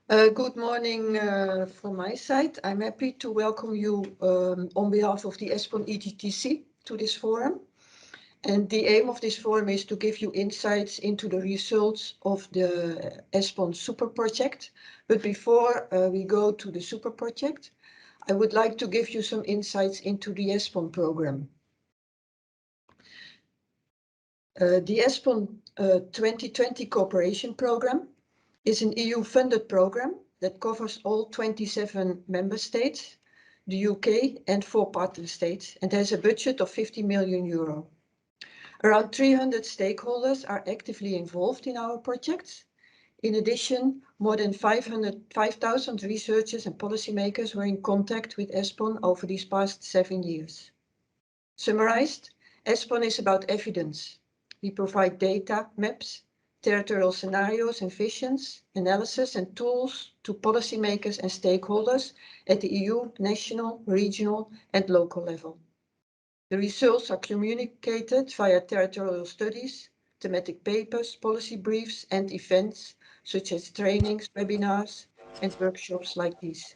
Good morning from my side. I'm happy to welcome you on behalf of the ESPON EGTC to this forum. And the aim of this forum is to give you insights into the results of the ESPON Super Project. But before we go to the Super Project, I would like to give you some insights into the ESPON program. The ESPON 2020 Cooperation Program is an EU-funded program that covers all 27 member states, the UK and 4 partner states, and has a budget of 50 million euro. Around 300 stakeholders are actively involved in our projects. In addition, more than 5,000 researchers and policymakers were in contact with ESPON over these past 7 years. Summarized, ESPON is about evidence. We provide data, maps, territorial scenarios and visions, analysis and tools to policymakers and stakeholders at the EU, national, regional and local level. The results are communicated via territorial studies, thematic papers, policy briefs and events such as trainings, webinars and workshops like these.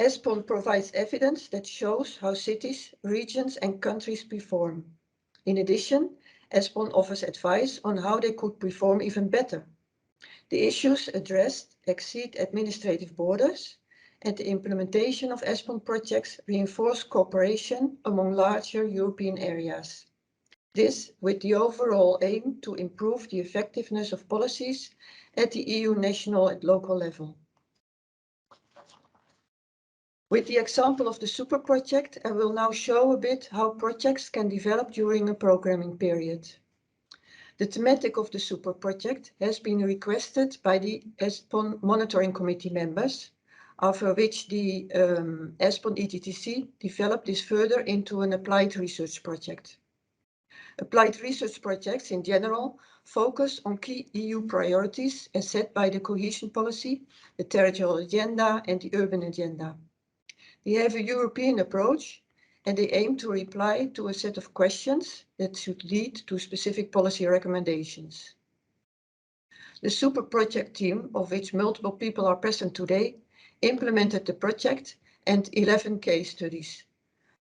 ESPON provides evidence that shows how cities, regions and countries perform. In addition, ESPON offers advice on how they could perform even better. The issues addressed exceed administrative borders, and the implementation of ESPON projects reinforce cooperation among larger European areas. This with the overall aim to improve the effectiveness of policies at the EU national and local level. With the example of the Super Project, I will now show a bit how projects can develop during a programming period. The thematic of the Super Project has been requested by the ESPON Monitoring Committee members, after which the ESPON EGTC developed this further into an applied research project. Applied research projects in general focus on key EU priorities as set by the cohesion policy, the territorial agenda and the urban agenda. They have a European approach and they aim to reply to a set of questions that should lead to specific policy recommendations. The Super Project team, of which multiple people are present today, implemented the project and 11 case studies,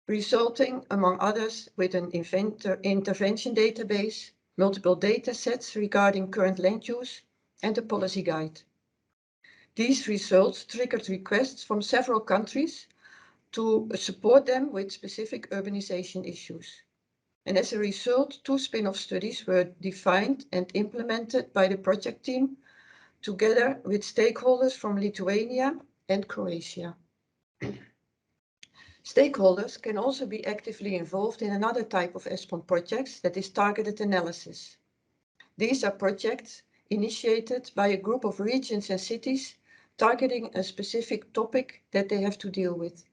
resulting, among others, with an intervention database, multiple data sets regarding current land use, and a policy guide. These results triggered requests from several countries to support them with specific urbanization issues. And as a result, 2 spin-off studies were defined and implemented by the project team together with stakeholders from Lithuania and Croatia. Stakeholders can also be actively involved in another type of ESPON projects, that is targeted analysis. These are projects initiated by a group of regions and cities targeting a specific topic that they have to deal with.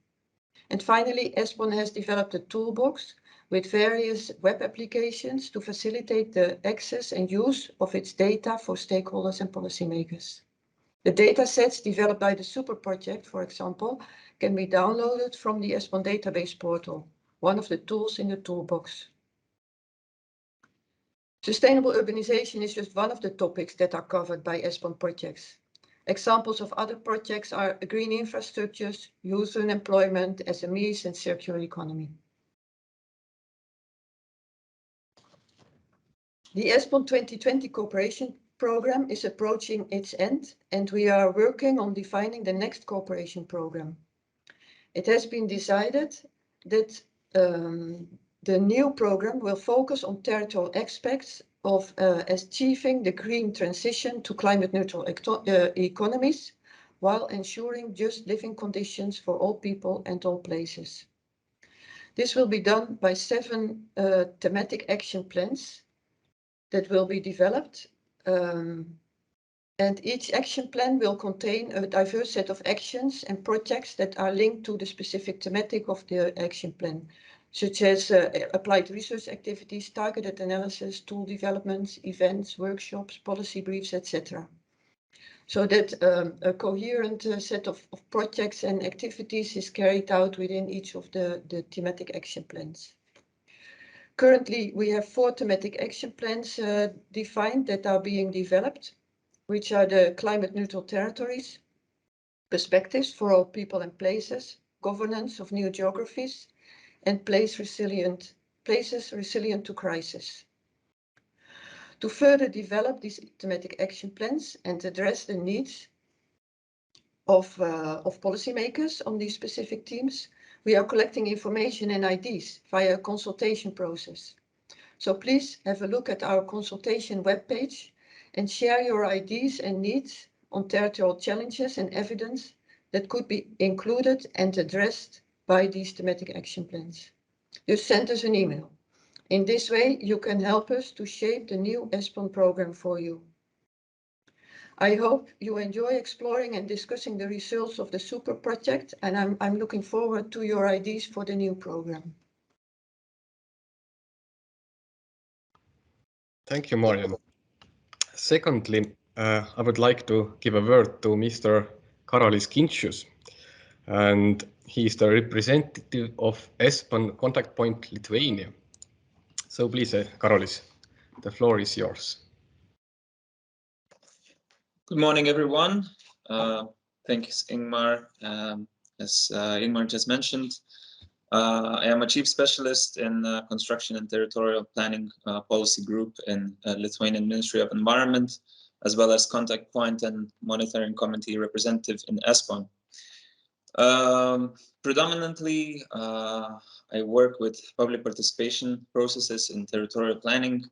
And finally, ESPON has developed a toolbox with various web applications to facilitate the access and use of its data for stakeholders and policymakers. The data sets developed by the Super Project, for example, can be downloaded from the ESPON database portal, one of the tools in the toolbox. Sustainable urbanization is just one of the topics that are covered by ESPON projects. Examples of other projects are green infrastructures, youth unemployment, SMEs, and circular economy. The ESPON 2020 Cooperation Program is approaching its end, and we are working on defining the next cooperation program. It has been decided that the new program will focus on territorial aspects of achieving the green transition to climate neutral economies while ensuring just living conditions for all people and all places. This will be done by 7 thematic action plans that will be developed, and each action plan will contain a diverse set of actions and projects that are linked to the specific thematic of the action plan, such as applied research activities, targeted analysis, tool developments, events, workshops, policy briefs, etc. So that a coherent set of projects and activities is carried out within each of the thematic action plans. Currently, we have 4 thematic action plans defined that are being developed, which are the climate neutral territories, perspectives for all people and places, governance of new geographies, and places resilient to crisis. To further develop these thematic action plans and address the needs of policymakers on these specific themes, we are collecting information and ideas via a consultation process. So please have a look at our consultation webpage and share your ideas and needs on territorial challenges and evidence that could be included and addressed by these thematic action plans. Just send us an email. In this way, you can help us to shape the new ESPON program for you. I hope you enjoy exploring and discussing the results of the super project, and I'm looking forward to your ideas for the new program. Thank you, Marjan. Secondly, I would like to give a word to Mr. Karolis Kinius, and he is the representative of ESPON contact point Lithuania. So please, Karolis, the floor is yours. Good morning, everyone. Thanks, Ingmar. As Ingmar just mentioned, I am a chief specialist in construction and territorial planning policy group in Lithuanian Ministry of Environment, as well as contact point and monitoring committee representative in ESPON. Predominantly, I work with public participation processes in territorial planning,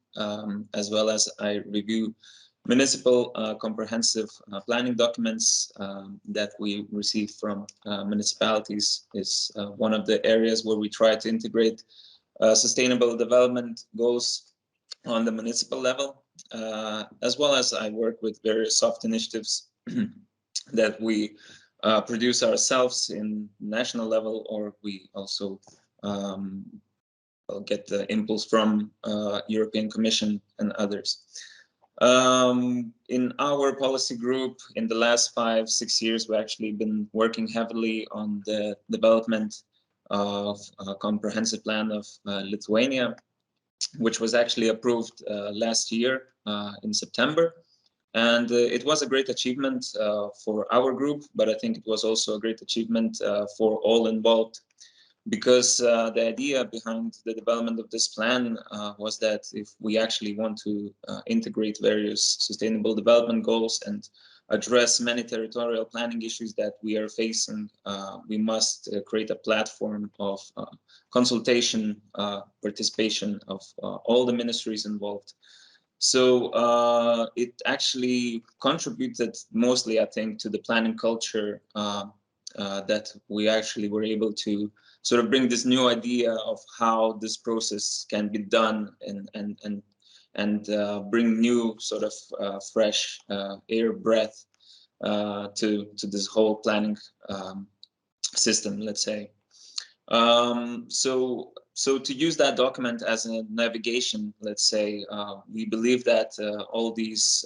as well as I review municipal comprehensive planning documents that we receive from municipalities. Is one of the areas where we try to integrate sustainable development goals on the municipal level, as well as I work with various soft initiatives that we produce ourselves in national level, or we also get the impulse from European Commission and others. In our policy group, in the last 5-6 years, we've actually been working heavily on the development of a comprehensive plan of Lithuania, which was actually approved last year in September. And it was a great achievement for our group, but I think it was also a great achievement for all involved, because the idea behind the development of this plan was that if we actually want to integrate various sustainable development goals and address many territorial planning issues that we are facing, we must create a platform of consultation, participation of all the ministries involved. So it actually contributed mostly, I think, to the planning culture that we actually were able to sort of bring this new idea of how this process can be done and bring new sort of fresh air breath to this whole planning system, let's say. So to use that document as a navigation, let's say, we believe that all these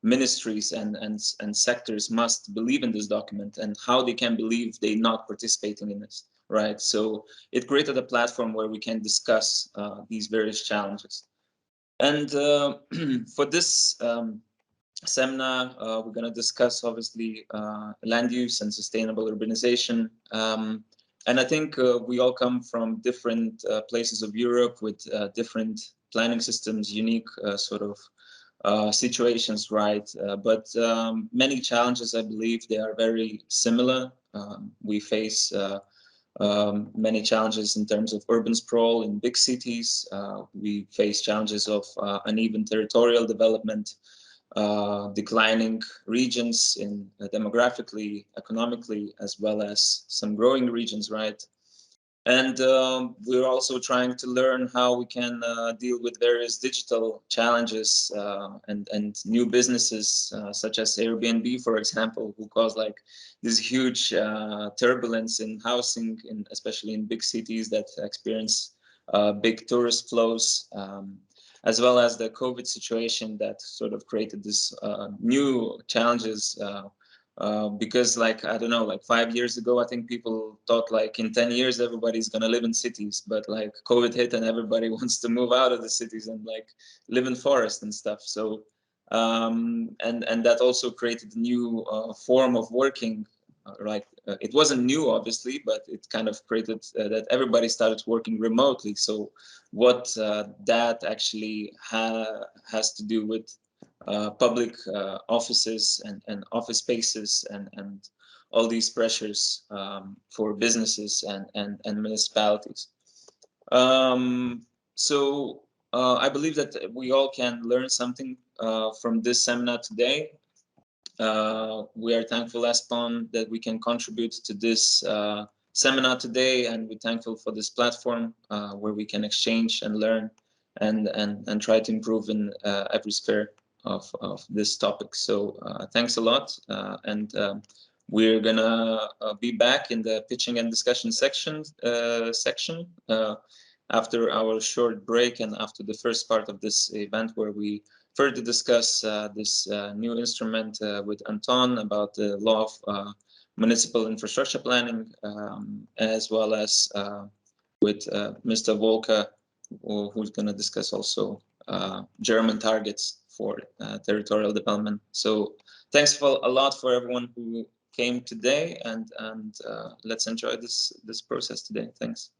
ministries and sectors must believe in this document, and how they can believe they're not participating in this, right? So it created a platform where we can discuss these various challenges. And for this seminar, we're going to discuss, obviously, land use and sustainable urbanization. And I think we all come from different places of Europe with different planning systems, unique sort of situations, right? But many challenges, I believe, they are very similar. We face many challenges in terms of urban sprawl in big cities. We face challenges of uneven territorial development, declining regions in demographically, economically, as well as some growing regions, right? And we're also trying to learn how we can deal with various digital challenges and new businesses, such as Airbnb, for example, who cause like this huge turbulence in housing, especially in big cities that experience big tourist flows. As well as the COVID situation that sort of created this new challenges because like, I don't know, like 5 years ago, I think people thought like in 10 years, everybody's going to live in cities, but like COVID hit and everybody wants to move out of the cities and like live in forest and stuff. So, and that also created a new form of working, right? It wasn't new, obviously, but it kind of created that everybody started working remotely. So what that actually has to do with public offices and office spaces and all these pressures for businesses and municipalities. So I believe that we all can learn something from this seminar today. We are thankful, Espan, that we can contribute to this seminar today, and we're thankful for this platform where we can exchange and learn and try to improve in every sphere of this topic. So thanks a lot, and we're gonna be back in the pitching and discussion section after our short break and after the first part of this event, where we further discuss this new instrument with Anton about the law of municipal infrastructure planning, as well as with Mr. Volker, who's going to discuss also German targets for territorial development. So thanks a lot for everyone who came today, and let's enjoy this process today. Thanks.